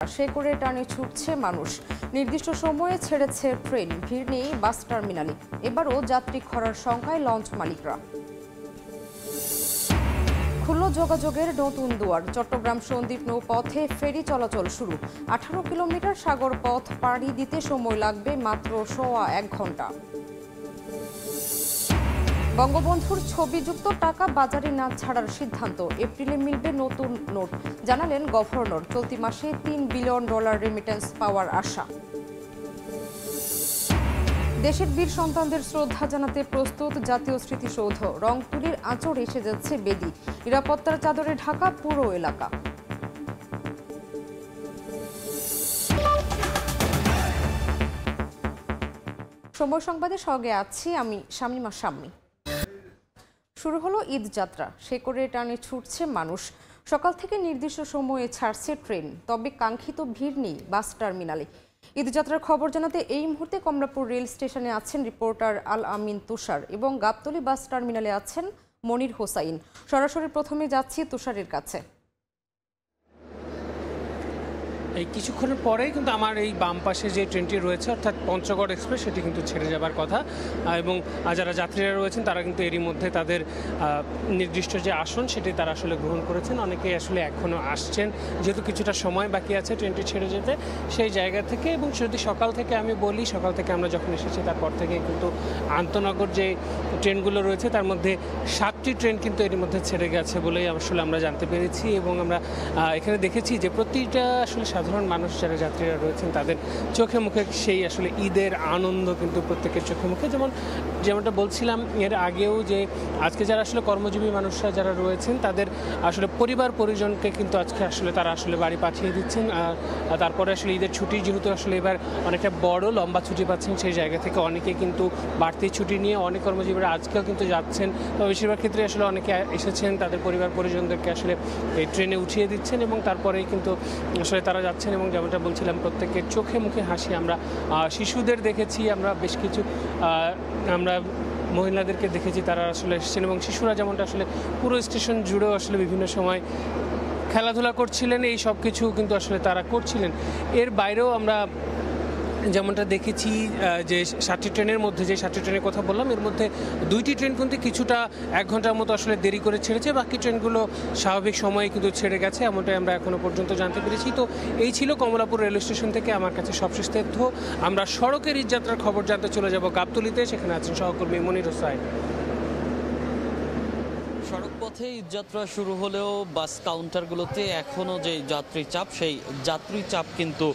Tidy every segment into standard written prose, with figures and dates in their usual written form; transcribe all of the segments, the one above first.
সে করে টানে ছুটছে মানুষ। নির্দিষ্ট সময়ে ছেড়েছে ট্রেন, ভিড় নেই বাস টার্মিনালে। এবারও যাত্রী খরার সংখ্যায় লঞ্চ মালিকরা। খুলল যোগাযোগের নতুন দুয়ার। চট্টগ্রাম সন্দ্বীপ নৌপথে ফেরি চলাচল শুরু। 18 কিলোমিটার সাগর পথ পাড়ি দিতে সময় লাগবে মাত্র 1.25 ঘন্টা। বঙ্গবন্ধুর ছবিযুক্ত টাকা বাজারে না ছাড়ার সিদ্ধান্ত। এপ্রিলে মিলবে নতুন নোট, জানালেন গভর্নর। চলতি মাসে $3 বিলিয়ন রেমিটেন্স পাওয়ার আশা। দেশের বীর সন্তানদের শ্রদ্ধা জানাতে প্রস্তুত জাতীয় স্মৃতিসৌধ। রংতুলির আঁচড় এসে যাচ্ছে বেদি। নিরাপত্তার চাদরে ঢাকা পুরো এলাকা। সময় সংবাদের সঙ্গে আছি আমি শামিমা শাম্মী। শুরু হলো ঈদ যাত্রা। সে করে টানে ছুটছে মানুষ। সকাল থেকে নির্দিষ্ট সময়ে ছাড়ছে ট্রেন, তবে কাঙ্ক্ষিত ভিড় নেই বাস টার্মিনালে। ঈদযাত্রার খবর জানাতে এই মুহূর্তে কমলাপুর রেল স্টেশনে আছেন রিপোর্টার আল আমিন তুষার এবং গাবতলী বাস টার্মিনালে আছেন মনির হোসাইন। সরাসরি প্রথমে যাচ্ছি তুষারের কাছে। এই কিছুক্ষণের পরেই কিন্তু আমার এই বাম পাশে যে ট্রেনটি রয়েছে অর্থাৎ পঞ্চগড় এক্সপ্রেস সেটি কিন্তু ছেড়ে যাবার কথা, এবং যারা যাত্রীরা রয়েছেন তারা কিন্তু এরই মধ্যে তাদের নির্দিষ্ট যে আসন সেটি তারা আসলে গ্রহণ করেছেন। অনেকেই আসলে এখনও আসছেন, যেহেতু কিছুটা সময় বাকি আছে ট্রেনটি ছেড়ে যেতে সেই জায়গা থেকে। এবং যদি সকাল থেকে আমি বলি, সকাল থেকে আমরা যখন এসেছি তারপর থেকে কিন্তু আন্তনগর যে ট্রেনগুলো রয়েছে তার মধ্যে 7টি ট্রেন কিন্তু এরই মধ্যে ছেড়ে গেছে বলেই আসলে আমরা জানতে পেরেছি। এবং আমরা এখানে দেখেছি যে প্রতিটা আসলে সাধারণ মানুষ যারা যাত্রীরা রয়েছেন তাদের চোখে মুখে সেই আসলে ঈদের আনন্দ কিন্তু প্রত্যেকের চোখে মুখে। যেমনটা বলছিলাম এর আগেও, যে আজকে যারা আসলে কর্মজীবী মানুষরা যারা রয়েছেন তাদের আসলে পরিবার পরিজনকে কিন্তু আজকে আসলে তারা আসলে বাড়ি পাঠিয়ে দিচ্ছেন। তারপরে আসলে ঈদের ছুটি যেহেতু আসলে এবার অনেকটা বড় লম্বা ছুটি পাচ্ছেন, সেই জায়গা থেকে অনেকে কিন্তু বাড়তি ছুটি নিয়ে অনেক কর্মজীবীরা আজকেও কিন্তু যাচ্ছেন। তো বেশিরভাগ ক্ষেত্রে আসলে অনেকে এসেছেন, তাদের পরিবার পরিজনদেরকে আসলে এই ট্রেনে উঠিয়ে দিচ্ছেন এবং তারপরেই কিন্তু আসলে তারা যাচ্ছেন। এবং যেমনটা বলছিলাম প্রত্যেকের চোখে মুখে হাসি। আমরা শিশুদের দেখেছি, আমরা বেশ কিছু আমরা মহিলাদেরকে দেখেছি তারা আসলে এসেছেন, এবং শিশুরা যেমনটা আসলে পুরো স্টেশন জুড়েও আসলে বিভিন্ন সময় খেলাধুলা করছিলেন। এই সব কিছু কিন্তু আসলে তারা করছিলেন। এর বাইরেও আমরা যেমনটা দেখেছি যে 7টি ট্রেনের মধ্যে যে 7টি ট্রেনের কথা বললাম এর মধ্যে 2টি ট্রেন কিন্তু কিছুটা 1 ঘন্টার মতো আসলে দেরি করে ছেড়েছে, বাকি ট্রেনগুলো স্বাভাবিক সময়ে কিন্তু ছেড়ে গেছে, এমনটাই আমরা এখনো পর্যন্ত জানতে পেরেছি। তো এই ছিল কমলাপুর রেল স্টেশন থেকে আমার কাছে সবশেষ তথ্য। আমরা সড়কের ঈদযাত্রার খবর জানতে চলে যাব গাবতলীতে, সেখানে আছেন সহকর্মী মনির হোসাইন। সড়কপথে ঈদযাত্রা শুরু হলেও বাস কাউন্টারগুলোতে এখনও যে যাত্রী চাপ, সেই যাত্রী চাপ কিন্তু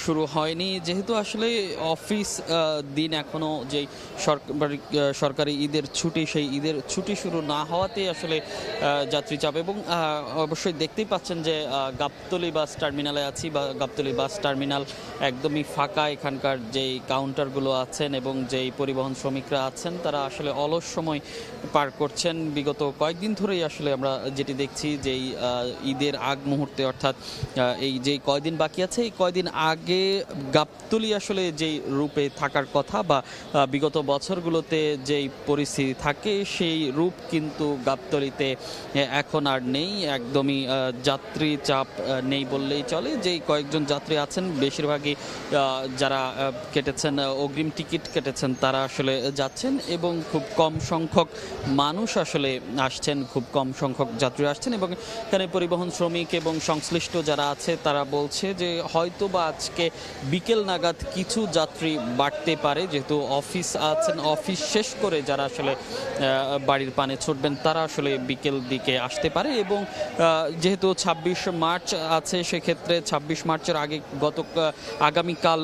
শুরু হয়নি, যেহেতু আসলে অফিস দিন এখনও যেই সরকারি ঈদের ছুটি, সেই ঈদের ছুটি শুরু না হওয়াতে আসলে যাত্রী চাপ। এবং অবশ্যই দেখতেই পাচ্ছেন যে গাবতলী বাস টার্মিনালে আছি, বা গাবতলী বাস টার্মিনাল একদমই ফাঁকা। এখানকার যেই কাউন্টারগুলো আছেন এবং যেই পরিবহন শ্রমিকরা আছেন তারা আসলে অলস সময় পার করছেন। বিগত কয়েকদিন ধরেই আসলে আমরা যেটি দেখছি যেই ঈদের আগ মুহূর্তে, অর্থাৎ এই যেই কয়দিন বাকি আছে এই কয়দিন আগে গাবতলী আসলে যেই রূপে থাকার কথা বা বিগত বছরগুলোতে যেই পরিস্থিতি থাকে সেই রূপ কিন্তু গাবতলীতে এখন আর নেই। একদমই যাত্রী চাপ নেই বললেই চলে। যেই কয়েকজন যাত্রী আছেন বেশিরভাগই যারা কেটেছেন, অগ্রিম টিকিট কেটেছেন, তারা আসলে যাচ্ছেন এবং খুব কম সংখ্যক মানুষ আসলে আসছেন, খুব কম সংখ্যক যাত্রী আসছেন। এবং এখানে পরিবহন শ্রমিক এবং সংশ্লিষ্ট যারা আছে তারা বলছে যে হয়তো বা আজকে বিকেল নাগাদ কিছু যাত্রী বাড়তে পারে, যেহেতু অফিস আছেন, অফিস শেষ করে যারা আসলে বাড়ির পানে ছুটবেন তারা আসলে বিকেল দিকে আসতে পারে। এবং যেহেতু 26 মার্চ আছে, সেক্ষেত্রে 26 মার্চের আগে আগামীকাল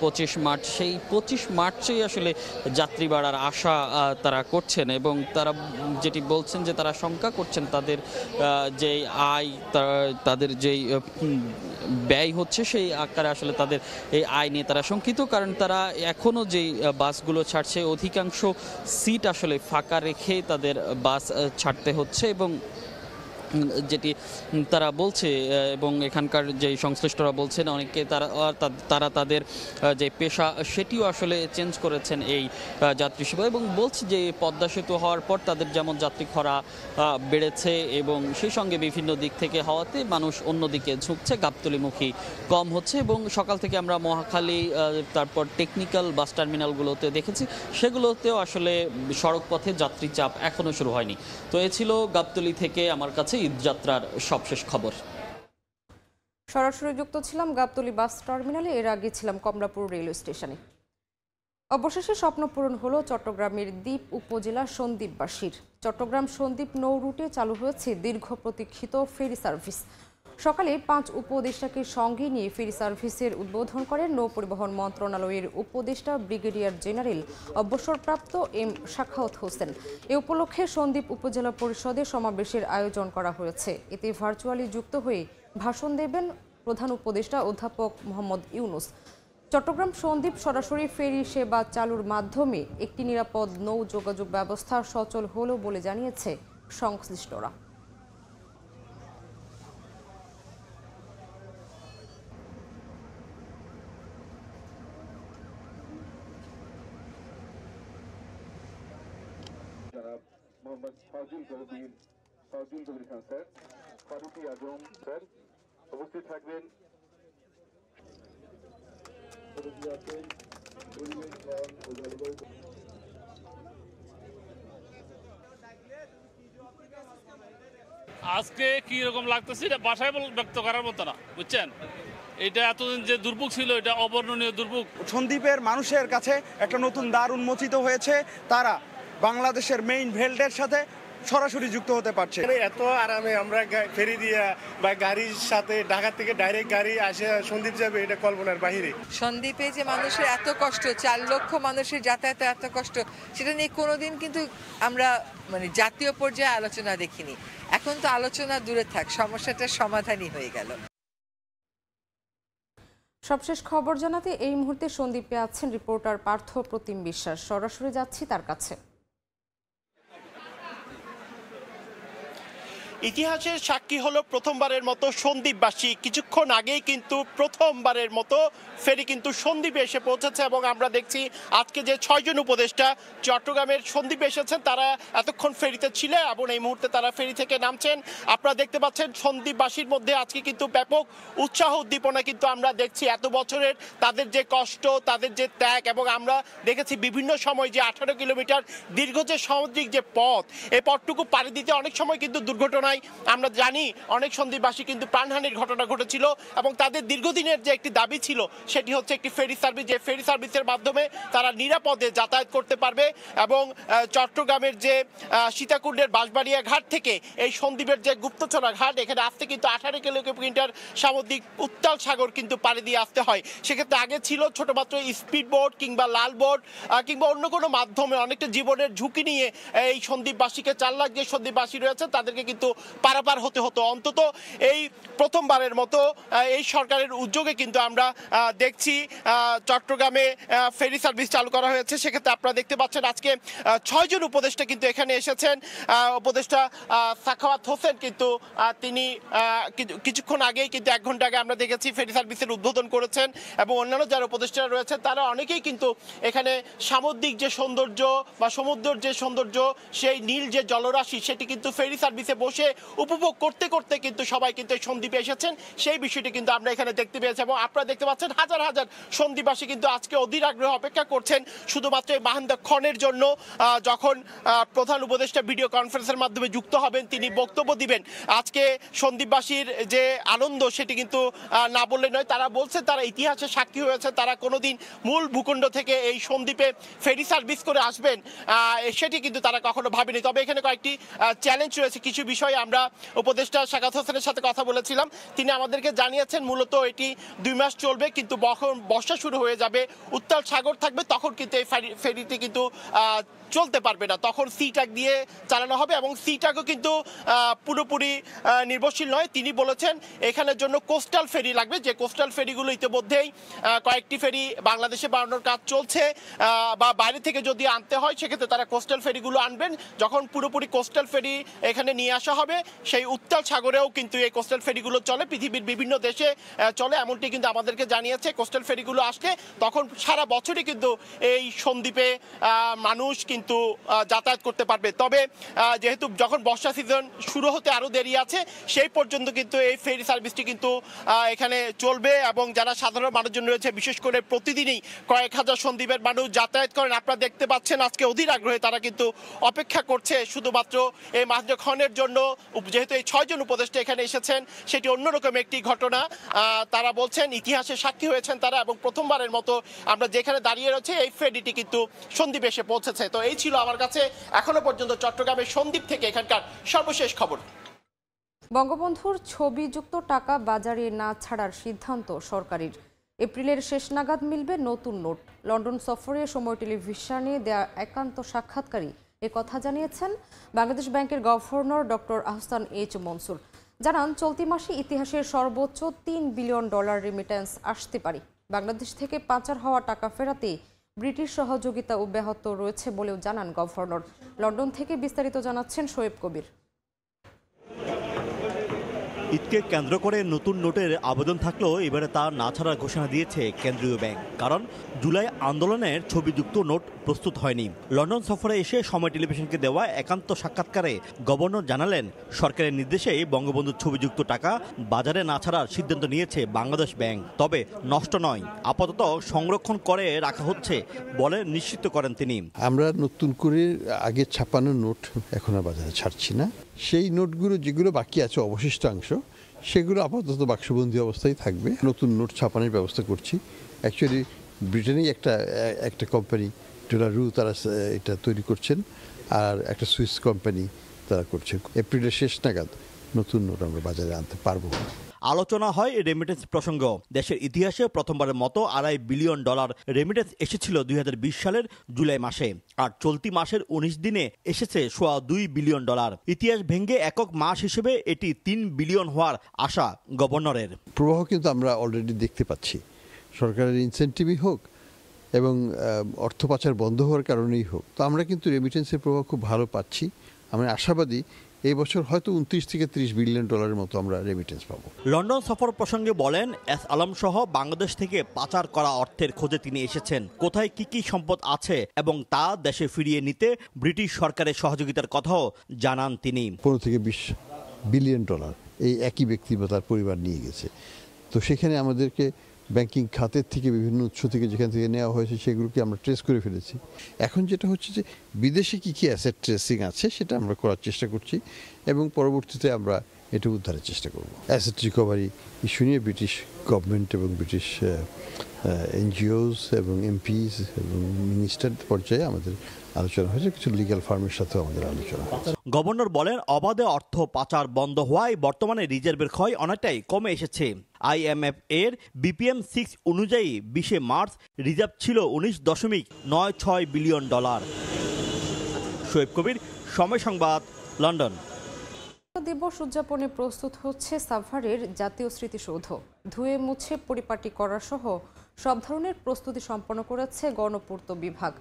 25 মার্চ, সেই 25 মার্চেই আসলে যাত্রী বাড়ার আশা তারা করছেন। এবং তারা যেটি বলছেন যে তারা শঙ্কা করছেন তাদের যেই আয়, তাদের যেই ব্যয় হচ্ছে সেই আকারে আসলে তাদের এই আয় নিয়ে তারা শঙ্কিত, কারণ তারা এখনও যেই বাসগুলো ছাড়ছে অধিকাংশ সিট আসলে ফাঁকা রেখে তাদের বাস ছাড়তে হচ্ছে। এবং যেটি তারা বলছে এবং এখানকার যে সংশ্লিষ্টরা বলছেন অনেকে তারা তাদের যে পেশা সেটিও আসলে চেঞ্জ করেছেন এই যাত্রী সেবা, এবং বলছে যে পদ্মা সেতু হওয়ার পর তাদের যেমন যাত্রী খরা বেড়েছে এবং সেই সঙ্গে বিভিন্ন দিক থেকে হওয়াতে মানুষ অন্যদিকে ঝুঁকছে, গাবতলীমুখী কম হচ্ছে। এবং সকাল থেকে আমরা মহাখালী তারপর টেকনিক্যাল বাস টার্মিনালগুলোতে দেখেছি, সেগুলোতেও আসলে সড়ক পথে যাত্রী চাপ এখনো শুরু হয়নি। তো এ ছিল গাবতলী থেকে আমার কাছে ঈদযাত্রার সবশেষ খবর। সরাসরি যুক্ত ছিলাম গাবতলী বাস টার্মিনালে, এর আগে ছিলাম কমলাপুর রেলওয়ে স্টেশনে। অবশেষে স্বপ্ন পূরণ হলো চট্টগ্রামের দ্বীপ উপজেলা সন্দ্বীপবাসীর। চট্টগ্রাম সন্দ্বীপ নৌ রুটে চালু হয়েছে দীর্ঘ প্রতীক্ষিত ফেরি সার্ভিস। সকালে 5 উপদেষ্টাকে সঙ্গে নিয়ে ফেরি সার্ভিসের উদ্বোধন করেন নৌ পরিবহন মন্ত্রণালয়ের উপদেষ্টা ব্রিগেডিয়ার জেনারেল অবসরপ্রাপ্ত এম সাখাওয়াত হোসেন। এ উপলক্ষে সন্দ্বীপ উপজেলা পরিষদে সমাবেশের আয়োজন করা হয়েছে। এতে ভার্চুয়ালি যুক্ত হয়ে ভাষণ দেবেন প্রধান উপদেষ্টা অধ্যাপক মোহাম্মদ ইউনুস। চট্টগ্রাম সন্দ্বীপ সরাসরি ফেরি সেবা চালুর মাধ্যমে একটি নিরাপদ নৌ যোগাযোগ ব্যবস্থা সচল হলো বলে জানিয়েছে সংশ্লিষ্টরা। মোহাম্মদ ফাজিল কবির খান স্যার, ফারুকি আজম স্যার উপস্থিত থাকবেন। আজকে কি রকম লাগতেছে এটা ভাষায় ব্যক্ত করার মতো না, বুঝছেন। এটা এতদিন যে দুর্ভোগ ছিল এটা অবর্ণনীয় দুর্ভোগ। সন্দ্বীপের মানুষের কাছে একটা নতুন দ্বার উন্মোচিত হয়েছে, তারা বাংলাদেশের মেইন ভেল্টের সাথে সরাসরি যুক্ত হতে পারছে। এত আরামে আমরা ফেরি দিয়া বা গাড়ির সাথে ঢাকা থেকে ডাইরেক্ট গাড়ি আসে সন্দ্বীপ যাবে, এটা কল্পনার বাহিরে। সন্দ্বীপে যে মানুষের এত কষ্ট, 4 লক্ষ মানুষের যাতায়াতে এত কষ্ট, সেটা নিয়ে কোনোদিন কিন্তু আমরা জাতীয় পর্যায়ে আলোচনা দেখিনি। এখন তো আলোচনা দূরে থাক, সমস্যাটার সমাধানই হয়ে গেল। সবশেষ খবর জানাতে এই মুহূর্তে সন্দ্বীপে আছেন রিপোর্টার পার্থ প্রতিম বিশ্বাস। সরাসরি যাচ্ছি তার কাছে। ইতিহাসের সাক্ষী হলো প্রথমবারের মতো সন্দ্বীপবাসী। কিছুক্ষণ আগেই কিন্তু প্রথমবারের মতো ফেরি কিন্তু সন্দ্বীপে এসে পৌঁছেছে এবং আমরা দেখছি আজকে যে 6 জন উপদেষ্টা চট্টগ্রামের সন্দ্বীপে এসেছেন তারা এতক্ষণ ফেরিতে ছিলেন এবং এই মুহূর্তে তারা ফেরি থেকে নামছেন। আপনারা দেখতে পাচ্ছেন সন্দ্বীপবাসীর মধ্যে আজকে কিন্তু ব্যাপক উৎসাহ উদ্দীপনা কিন্তু আমরা দেখছি। এত বছরের তাদের যে কষ্ট, তাদের যে ত্যাগ, এবং আমরা দেখেছি বিভিন্ন সময় যে 18 কিলোমিটার দীর্ঘ যে সামুদ্রিক যে পথ, এই পথটুকু পাড়ি দিতে অনেক সময় কিন্তু দুর্ঘটনায় আমরা জানি অনেক সন্দ্বীপবাসী কিন্তু প্রাণহানির ঘটনা ঘটেছিল এবং তাদের দীর্ঘদিনের যে একটি দাবি ছিল সেটি হচ্ছে একটি ফেরি সার্ভিস, যে ফেরি সার্ভিসের মাধ্যমে তারা নিরাপদে যাতায়াত করতে পারবে এবং চট্টগ্রামের যে সীতাকুণ্ডের বাঁশবাড়িয়া ঘাট থেকে এই সন্দ্বীপের যে গুপ্তচরা ঘাট, এখানে আসতে কিন্তু 18 কিলোমিটার সামুদ্রিক উত্তাল সাগর কিন্তু পাড়ি দিয়ে আসতে হয়। সেক্ষেত্রে আগে ছিল ছোটমাত্র স্পিড বোট কিংবা লাল বোট কিংবা অন্য কোনো মাধ্যমে অনেকটা জীবনের ঝুঁকি নিয়ে এই সন্দ্বীপবাসীকে 4 লাখ যে সন্দ্বীপবাসী রয়েছে তাদেরকে কিন্তু পারাপার হতে হতো। অন্তত এই প্রথমবারের মতো এই সরকারের উদ্যোগে কিন্তু আমরা দেখছি চট্টগ্রামে ফেরি সার্ভিস চালু করা হয়েছে। সেক্ষেত্রে আপনারা দেখতে পাচ্ছেন আজকে 6 জন উপদেষ্টা কিন্তু এখানে এসেছেন। উপদেষ্টা সাখাওয়াত হোসেন কিন্তু তিনি কিছুক্ষণ আগেই কিন্তু 1 ঘন্টা আগে আমরা দেখেছি ফেরি সার্ভিসের উদ্বোধন করেছেন এবং অন্যান্য যারা উপদেষ্টারা রয়েছেন তারা অনেকেই কিন্তু এখানে সামুদ্রিক যে সৌন্দর্য বা সমুদ্রের যে সৌন্দর্য, সেই নীল যে জলরাশি সেটি কিন্তু ফেরি সার্ভিসে বসে উপভোগ করতে করতে কিন্তু সবাই কিন্তু সন্দ্বীপে এসেছেন, সেই বিষয়টি কিন্তু আমরা এখানে দেখতে পেয়েছি। এবং আপনারা দেখতে পাচ্ছেন হাজার হাজার সন্দ্বীপবাসী কিন্তু আজকে অধীর আগ্রহে অপেক্ষা করছেন শুধুমাত্র এই মাহেন্দ্রক্ষণের জন্য, যখন প্রধান উপদেষ্টা ভিডিও কনফারেন্সের মাধ্যমে যুক্ত হবেন, তিনি বক্তব্য দিবেন। আজকে সন্দ্বীপবাসীর যে আনন্দ সেটি কিন্তু না বললে নয়। তারা বলছে তারা ইতিহাসে সাক্ষী হয়েছে, তারা কোনোদিন মূল ভূখণ্ড থেকে এই সন্দ্বীপে ফেরি সার্ভিস করে আসবেন সেটি কিন্তু তারা কখনো ভাবেনি। তবে এখানে কয়েকটি চ্যালেঞ্জ রয়েছে, কিছু বিষয় আমরা উপদেষ্টা সাখাওয়াত হোসেনের সাথে কথা বলেছিলাম, তিনি আমাদেরকে জানিয়েছেন মূলত এটি 2 মাস চলবে, কিন্তু বর্ষা শুরু হয়ে যাবে, উত্তাল সাগর থাকবে, তখন কিন্তু এই ফেরিটি কিন্তু চলতে পারবে না, তখন সি ট্যাগ দিয়ে চালানো হবে এবং সি ট্যাগও কিন্তু পুরোপুরি নির্ভরশীল নয়। তিনি বলেছেন এখানের জন্য কোস্টাল ফেরি লাগবে, যে কোস্টাল ফেরিগুলো ইতিমধ্যেই কয়েকটি ফেরি বাংলাদেশে বানানোর কাজ চলছে, বা বাইরে থেকে যদি আনতে হয় সেক্ষেত্রে তারা কোস্টাল ফেরিগুলো আনবেন। যখন পুরোপুরি কোস্টাল ফেরি এখানে নিয়ে আসা হবে হবে। সেই উত্তাল সাগরেও কিন্তু এই কোস্টাল ফেরিগুলো চলে, পৃথিবীর বিভিন্ন দেশে চলে, এমনটি কিন্তু আমাদেরকে জানিয়েছে। কোস্টাল ফেরিগুলো আসলে তখন সারা বছরই কিন্তু এই সন্দ্বীপে মানুষ কিন্তু যাতায়াত করতে পারবে। তবে যেহেতু যখন বর্ষা সিজন শুরু হতে আরও দেরি আছে, সেই পর্যন্ত কিন্তু এই ফেরি সার্ভিসটি কিন্তু এখানে চলবে এবং যারা সাধারণ মানুষজন রয়েছে, বিশেষ করে প্রতিদিনই কয়েক হাজার সন্দ্বীপের মানুষ যাতায়াত করেন। আপনারা দেখতে পাচ্ছেন আজকে অধীর আগ্রহে তারা কিন্তু অপেক্ষা করছে শুধুমাত্র এই মাঝখানের জন্য। যেহেতু এই 6 জন উপদেষ্টা এখানে এসেছেন, সেটি অন্যরকম একটি ঘটনা। তারা বলছেন ইতিহাসের সাক্ষী হয়েছেন তারা, এবং প্রথমবারের মতো আমরা যেখানে দাঁড়িয়ে রয়েছে এই ফেরিটি কিন্তু সন্দ্বীপে এসে পৌঁছেছে। তো এই ছিল আমার কাছে এখনো পর্যন্ত চট্টগ্রামের সন্দ্বীপ থেকে এখানকার সর্বশেষ খবর। বঙ্গবন্ধুর ছবিযুক্ত টাকা বাজারে না ছাড়ার সিদ্ধান্ত সরকারের। এপ্রিলের শেষ নাগাদ মিলবে নতুন নোট। লন্ডন সফরে সময় টেলিভিশনে দেয়া একান্ত সাক্ষাৎকারী কথা জানিয়েছেন বাংলাদেশ ব্যাংকের governor doctor Ahsan H Mansur. জানান, চলতি মাসে ইতিহাসের সর্বোচ্চ $3 বিলিয়ন রেমিটেন্স আসতে পারে। বাংলাদেশ থেকে পাচার হওয়া টাকা ফেরাতে ব্রিটিশ সহযোগিতা অব্যাহত রয়েছে বলেও জানান গভর্নর। লন্ডন থেকে বিস্তারিত জানাচ্ছেন শোয়েব কবির। ঈদকে কেন্দ্র করে নতুন নোটের আবেদন থাকলেও এবারে তা না ছাড়ার ঘোষণা দিয়েছে কেন্দ্রীয় ব্যাংক। কারণ জুলাই আন্দোলনের ছবিযুক্ত নোট প্রস্তুত হয়নি। লন্ডন সফরে এসে সময় টেলিভিশনকে দেওয়া একান্ত সাক্ষাৎকারে গভর্নর জানালেন, সরকারের নির্দেশেই বঙ্গবন্ধুর ছবিযুক্ত টাকা বাজারে না ছাড়ার সিদ্ধান্ত নিয়েছে বাংলাদেশ ব্যাংক। তবে নষ্ট নয়, আপাতত সংরক্ষণ করে রাখা হচ্ছে বলে নিশ্চিত করেন তিনি। আমরা নতুন করে আগে ছাপানো নোট এখন আর বাজারে ছাড়ছি না। সেই নোটগুলো যেগুলো বাকি আছে অবশিষ্টাংশ, সেগুলো আপাতত বাক্সবন্দি অবস্থায় থাকবে। নতুন নোট ছাপানোর ব্যবস্থা করছি। অ্যাকচুয়ালি ব্রিটেনেই একটা কোম্পানি ডলারু তারা এটা তৈরি করছেন, আর একটা সুইস কোম্পানি তারা করছে। এপ্রিলের শেষ নাগাদ নতুন নোট আমরা বাজারে আনতে পারবো। আলোচনা হয় রেমিটেন্স প্রসঙ্গ। দেশের ইতিহাসে প্রথমবারের মতো $2.5 বিলিয়ন রেমিটেন্স এসেছিল 2020 সালের জুলাই মাসে, আর চলতি মাসের 19 দিনে এসেছে $2.25 বিলিয়ন। ইতিহাস ভেঙে একক মাস হিসেবে এটি 3 বিলিয়ন হওয়ার আশা গভর্নরের। প্রবাহ কিন্তু আমরা অলরেডি দেখতে পাচ্ছি। সরকারের ইনসেন্টিভই হোক এবং অর্থ পাচার বন্ধ হওয়ার কারণেই হোক, তো আমরা কিন্তু রেমিটেন্সের প্রবাহ খুব ভালো পাচ্ছি। আমরা আশাবাদী এই বছর হয়তো 29 থেকে 30 বিলিয়ন ডলারের মতো আমরা রেমিটেন্স পাবো। লন্ডন সফর প্রসঙ্গে বলেন, এস আলম সহ বাংলাদেশ থেকে পাচার করা অর্থের খোঁজে তিনি এসেছেন। কোথায় কি সম্পদ আছে এবং তা দেশে ফিরিয়ে নিতে ব্রিটিশ সরকারের সহযোগিতার কথাও জানান তিনি। 15 থেকে 20 বিলিয়ন ডলার এই একই ব্যক্তি বা তার পরিবার নিয়ে গেছে। তো সেখানে আমাদেরকে ব্যাংকিং খাতের থেকে বিভিন্ন উৎস থেকে যেখান থেকে নেওয়া হয়েছে সেগুলোকে আমরা ট্রেস করে ফেলেছি। এখন যেটা হচ্ছে যে বিদেশে কি অ্যাসেট ট্রেসিং আছে সেটা আমরা করার চেষ্টা করছি এবং পরবর্তীতে আমরা এটা উদ্ধারের চেষ্টা করব। অ্যাসেট রিকভারি ইস্যু নিয়ে ব্রিটিশ গভর্নমেন্ট এবং ব্রিটিশ এনজিওস এবং এমপিস এবং মিনিস্টার পর্যায়ে আমাদের আলোচনা হয়েছে, কিছু লিগ্যাল ফার্মের সাথেও আমাদের আলোচনা হয়েছে। গভর্নর বলেন, অবাধে অর্থ পাচার বন্ধ হওয়ায় বর্তমানে রিজার্ভের ক্ষয় অনেকটাই কমে এসেছে। IMF এর BPM 6 অনুযায়ী 20 মার্চ রিজার্ভ ছিল $19.96 বিলিয়ন। শোয়েব কবির, সময় সংবাদ, লন্ডন। দিবস উদযাপনে প্রস্তুত হচ্ছে সাভারের জাতীয় স্মৃতিসৌধ। ধুয়ে মুছে পরিপাটি করা সহ সব ধরনের প্রস্তুতি সম্পন্ন করেছে গণপূর্ত বিভাগ।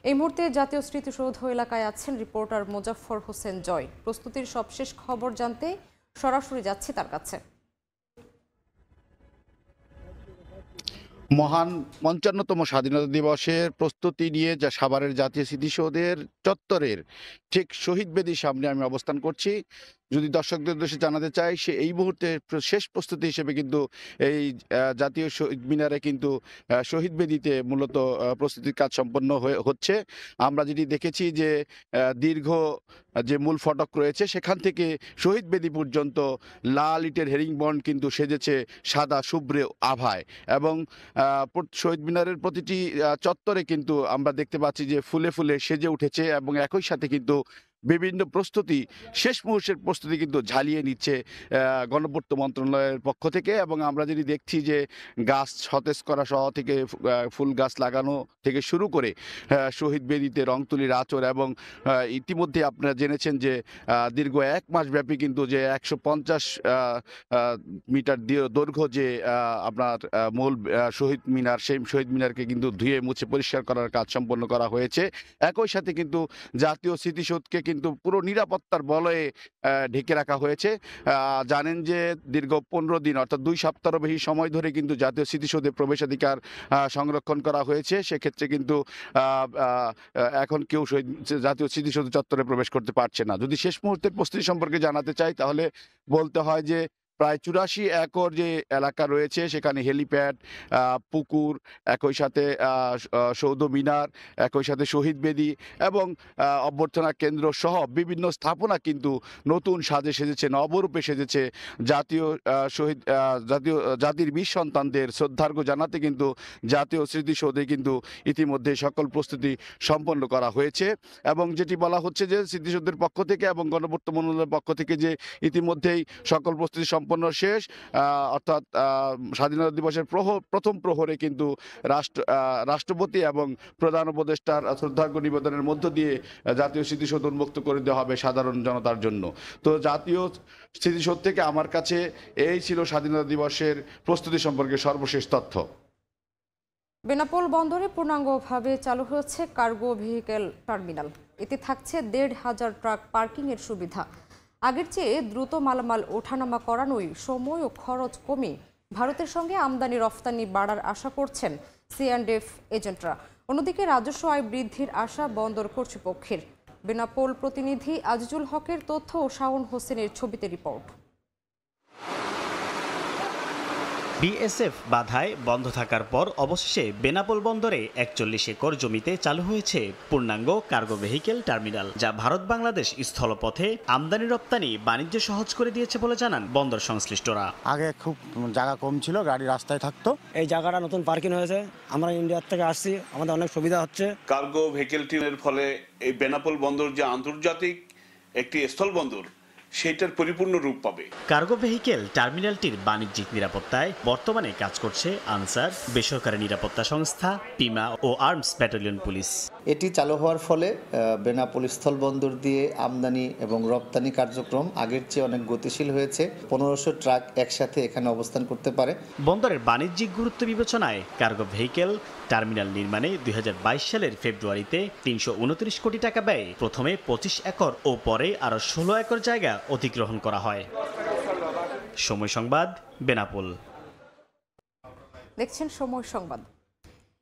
এই মুহূর্তে জাতীয় স্মৃতিসৌধ এলাকায় আছেন রিপোর্টার মোজাফফর হোসেন জয়। প্রস্তুতির সবশেষ খবর জানতে সরাসরি যাচ্ছি তার কাছে। মহান 55তম স্বাধীনতা দিবসের প্রস্তুতি নিয়ে যা সাভারের জাতীয় স্মৃতিসৌধের চত্বরের ঠিক শহীদ বেদির সামনে আমি অবস্থান করছি। যদি দর্শকদের উদ্দেশ্যে জানাতে চাই, সে এই মুহূর্তে শেষ প্রস্তুতি হিসেবে কিন্তু এই জাতীয় শহীদ মিনারে কিন্তু শহীদ বেদিতে মূলত প্রস্তুতির কাজ সম্পন্ন হচ্ছে। আমরা যেটি দেখেছি যে দীর্ঘ যে মূল ফটক রয়েছে সেখান থেকে শহীদ বেদি পর্যন্ত লাল ইটের হেরিংবন কিন্তু সেজেছে সাদা শুভ্রে আভায়, এবং শহীদ মিনারের প্রতিটি চত্বরে কিন্তু আমরা দেখতে পাচ্ছি যে ফুলে ফুলে সেজে উঠেছে, এবং একই সাথে কিন্তু বিভিন্ন প্রস্তুতি, শেষ মুহূর্তের প্রস্তুতি কিন্তু ঝালিয়ে নিচ্ছে গণপূর্ত মন্ত্রণালয়ের পক্ষ থেকে। এবং আমরা যদি দেখছি যে গাছ সতেজ করা সহ থেকে ফুল গাছ লাগানো থেকে শুরু করে শহীদ বেদিতে রং তুলির আঁচড়, এবং ইতিমধ্যে আপনারা জেনেছেন যে দীর্ঘ 1 মাস ব্যাপী কিন্তু যে 150 মিটার দৈর্ঘ্য যে আপনার মূল শহীদ মিনার, সেই শহীদ মিনারকে কিন্তু ধুয়ে মুছে পরিষ্কার করার কাজ সম্পন্ন করা হয়েছে। একই সাথে কিন্তু জাতীয় স্মৃতিসৌধকে কিন্তু পুরো নিরাপত্তার বলয়ে ঢেকে রাখা হয়েছে। জানেন যে দীর্ঘ 15 দিন অর্থাৎ 2 সপ্তাহেরও বেশি সময় ধরে কিন্তু জাতীয় স্মৃতিসৌধে প্রবেশাধিকার সংরক্ষণ করা হয়েছে। সেক্ষেত্রে কিন্তু এখন কেউ জাতীয় স্মৃতিসৌধ চত্বরে প্রবেশ করতে পারছে না। যদি শেষ মুহূর্তের প্রস্তুতি সম্পর্কে জানাতে চাই তাহলে বলতে হয় যে প্রায় 84 একর যে এলাকা রয়েছে সেখানে হেলিপ্যাড, পুকুর, একই সাথে সৌধ মিনার, একই সাথে শহীদ বেদি এবং অভ্যর্থনা কেন্দ্র সহ বিভিন্ন স্থাপনা কিন্তু নতুন সাজে সেজেছে, নবরূপে সেজেছে। জাতির বীর সন্তানদের শ্রদ্ধার্ঘ জানাতে কিন্তু জাতীয় স্মৃতিসৌধে কিন্তু ইতিমধ্যে সকল প্রস্তুতি সম্পন্ন করা হয়েছে। এবং যেটি বলা হচ্ছে যে স্মৃতিসৌধের পক্ষ থেকে এবং গণপূর্ত মন্ত্রণালয়ের পক্ষ থেকে যে ইতিমধ্যেই সকল প্রস্তুতি সম্পন্ন শেষ, অর্থাৎ স্বাধীনতা দিবসের প্রথম প্রহরে কিন্তু রাষ্ট্রপতি এবং প্রধান উপদেষ্টার শ্রদ্ধার্ঘ্য নিবেদনের মধ্য দিয়ে জাতীয় স্মৃতিসৌধ উন্মুক্ত করে দেওয়া হবে সাধারণ জনতার জন্য। তো জাতীয় স্মৃতিসৌধ থেকে আমার কাছে এই ছিল স্বাধীনতা দিবসের প্রস্তুতি সম্পর্কে সর্বশেষ তথ্য। বেনাপোল বন্দরে পূর্ণাঙ্গভাবে চালু হয়েছে কার্গো ভেহিকেল টার্মিনাল। এতে থাকছে 1,500 ট্রাক পার্কিংয়ের সুবিধা। আগের চেয়ে দ্রুত মালামাল ওঠানামা করানোই সময় ও খরচ কমে ভারতের সঙ্গে আমদানি রফতানি বাড়ার আশা করছেন C&F এজেন্টরা। অন্যদিকে রাজস্ব আয় বৃদ্ধির আশা বন্দর কর্তৃপক্ষের। বেনাপোল প্রতিনিধি আজিজুল হকের তথ্য ও শাওন হোসেনের ছবিতে রিপোর্ট। বিএসএফ বাধায় বন্ধ থাকার পর অবশেষে বেনাপোল বন্দরে 41 একর জমিতে চালু হয়েছে পূর্ণাঙ্গ কার্গো ভেহিকেল টার্মিনাল, যা ভারত বাংলাদেশ স্থলপথে আমদানি রপ্তানি বাণিজ্য সহজ করে দিয়েছে বলে জানান বন্দর সংশ্লিষ্টরা। আগে খুব জায়গা কম ছিল, গাড়ি রাস্তায় থাকতো। এই জায়গাটা নতুন পার্কিং হয়েছে, আমরা ইন্ডিয়ার থেকে আসছি, আমাদের অনেক সুবিধা হচ্ছে। কার্গো ভেহিকেল টার্মিনালের ফলে এই বেনাপোল বন্দর যে আন্তর্জাতিক একটি স্থল বন্দর সেটার পরিপূর্ণ রূপ পাবে। কার্গো ভেহিকেল টার্মিনালটির বাণিজ্যিক নিরাপত্তায় বর্তমানে কাজ করছে আনসার, বেসরকারি নিরাপত্তা সংস্থা, পিমা ও আর্মস ব্যাটালিয়ন পুলিশ। এটি চালু হওয়ার ফলে বেনাপোল স্থলবন্দর দিয়ে আমদানি এবং রপ্তানি কার্যক্রম আগের চেয়ে অনেক গতিশীল হয়েছে। 1500 ট্রাক একসাথে এখানে অবস্থান করতে পারে। বন্দরের বাণিজ্যিক গুরুত্ব বিবেচনায় কার্গো ভেহিকেল টার্মিনাল নির্মাণে 2022 সালের ফেব্রুয়ারিতে 329 কোটি টাকা ব্যয়ে প্রথমে 25 একর ও পরে আরও 16 একর জায়গা অধিগ্রহণ করা হয়। সময় সংবাদ, বেনাপোল। দেখছেন সময় সংবাদ।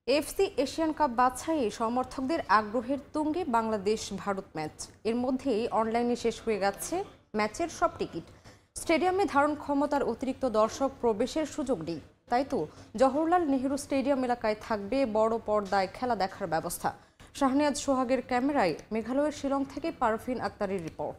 এফসি এশিয়ান কাপ বাছাইয়ে সমর্থকদের আগ্রহের তুঙ্গে বাংলাদেশ ভারত ম্যাচ। এর মধ্যেই অনলাইনে শেষ হয়ে গেছে ম্যাচের সব টিকিট। স্টেডিয়ামে ধারণ ক্ষমতার অতিরিক্ত দর্শক প্রবেশের সুযোগ নেই। তাই তো জওহরলাল নেহরু স্টেডিয়াম এলাকায় থাকবে বড় পর্দায় খেলা দেখার ব্যবস্থা। শাহনিয়াজ সোহাগের ক্যামেরায় মেঘালয়ের শিলং থেকে পারভিন আক্তারের রিপোর্ট।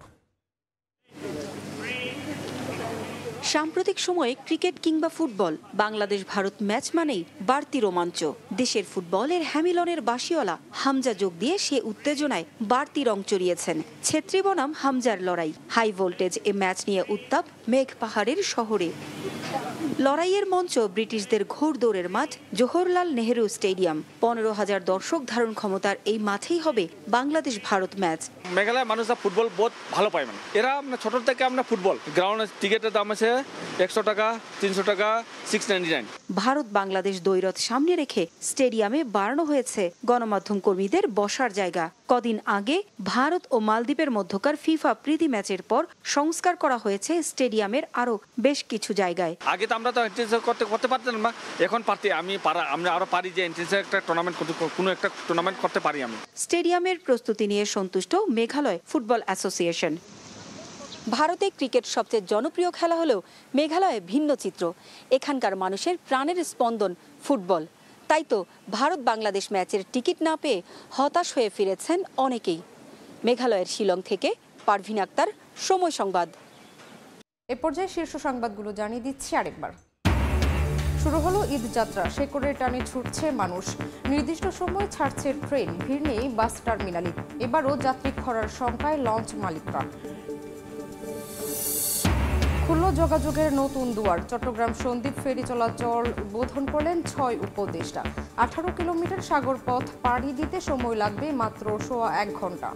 সাম্প্রতিক সময়ে ক্রিকেট কিংবা ফুটবল, বাংলাদেশ ভারত ম্যাচ মানেই বাড়তি রোমাঞ্চ। দেশের ফুটবলের হ্যামিলনের বাসিওয়ালা হামজা যোগ দিয়ে সে উত্তেজনায় বাড়তি রং চড়িয়েছেন। ছেত্রী বনাম হামজার লড়াই। হাই ভোল্টেজ এ ম্যাচ নিয়ে উত্তাপ মেঘ পাহাড়ের শহরে। লড়াইয়ের মঞ্চ ব্রিটিশদের ঘোড়দৌড়ের মাঠ জওহরলাল নেহরু স্টেডিয়াম। 15,000 দর্শক ধারণ ক্ষমতার এই মাঠেই হবে বাংলাদেশ ভারত ম্যাচ। মেঘালয়ের মানুষরা ফুটবল বহুত ভালো পায়। মানে এরা ছোট থেকে আমরা ফুটবল গ্রাউন্ডের টিকিটের দাম আছে 100 টাকা, 300 টাকা, 699। ভারত বাংলাদেশ দ্বৈরথ সামনে রেখে স্টেডিয়ামে বাড়ানো হয়েছে গণমাধ্যম কর্মীদের বসার জায়গা। কদিন আগে ভারত ও মালদ্বীপের মধ্যকার ফিফা প্রীতি ম্যাচের পর সংস্কার করা হয়েছে স্টেডিয়ামের আরো বেশ কিছু জায়গায়। আগে তো আমরা তো এন্ট্রেন্স করতে পারতাম না, এখন পারতে আমরা আরো পারি যে এন্ট্রেন্সের একটা টুর্নামেন্ট কোনো একটা টুর্নামেন্ট করতে পারি আমি। স্টেডিয়ামের প্রস্তুতি নিয়ে সন্তুষ্ট মেঘালয় ফুটবল অ্যাসোসিয়েশন। ভারতে ক্রিকেট সবচেয়ে জনপ্রিয় খেলা হলেও মেঘালয়ে ভিন্ন চিত্র। এখানকার মানুষের প্রাণের স্পন্দন ফুটবল। তাই তো ভারত বাংলাদেশ ম্যাচের টিকিট না পেয়ে হতাশ হয়ে ফিরেছেন অনেকেই। মেঘালয়ের শিলং থেকে পারভিন আক্তার, সময় সংবাদ। এ পর্যায়ে শীর্ষ সংবাদগুলো জানিয়ে দিচ্ছি আরেকবার। শুরু হলো ঈদ যাত্রা, শেকড়ের টানে ছুটছে মানুষ। নির্দিষ্ট সময় ছাড়ছে ট্রেন, ভিড় নেই বাস টার্মিনালে। এবারও যাত্রী খরার শঙ্কায় লঞ্চ মালিকরা। খুলল যোগাযোগের নতুন দুয়ার। চট্টগ্রাম সন্দ্বীপ ফেরি চলাচল উদ্বোধন করলেন 6 উপদেষ্টা। 18 কিলোমিটার সাগর পথ পাড়ি দিতে সময় লাগবে মাত্র 1.25 ঘন্টা।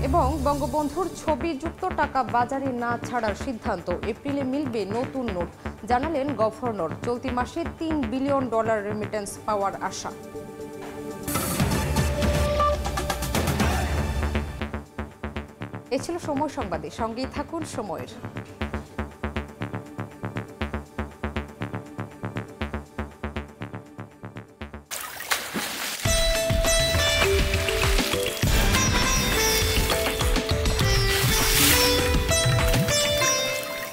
এবং বঙ্গবন্ধুর ছবিযুক্ত টাকা বাজারে না ছাড়ার সিদ্ধান্ত। এপ্রিলে মিলবে নতুন নোট, জানালেন গভর্নর। চলতি মাসে $3 বিলিয়ন রেমিটেন্স পাওয়ার আশা। এ ছিল সময় সংবাদে, সঙ্গেই থাকুন সময়ের।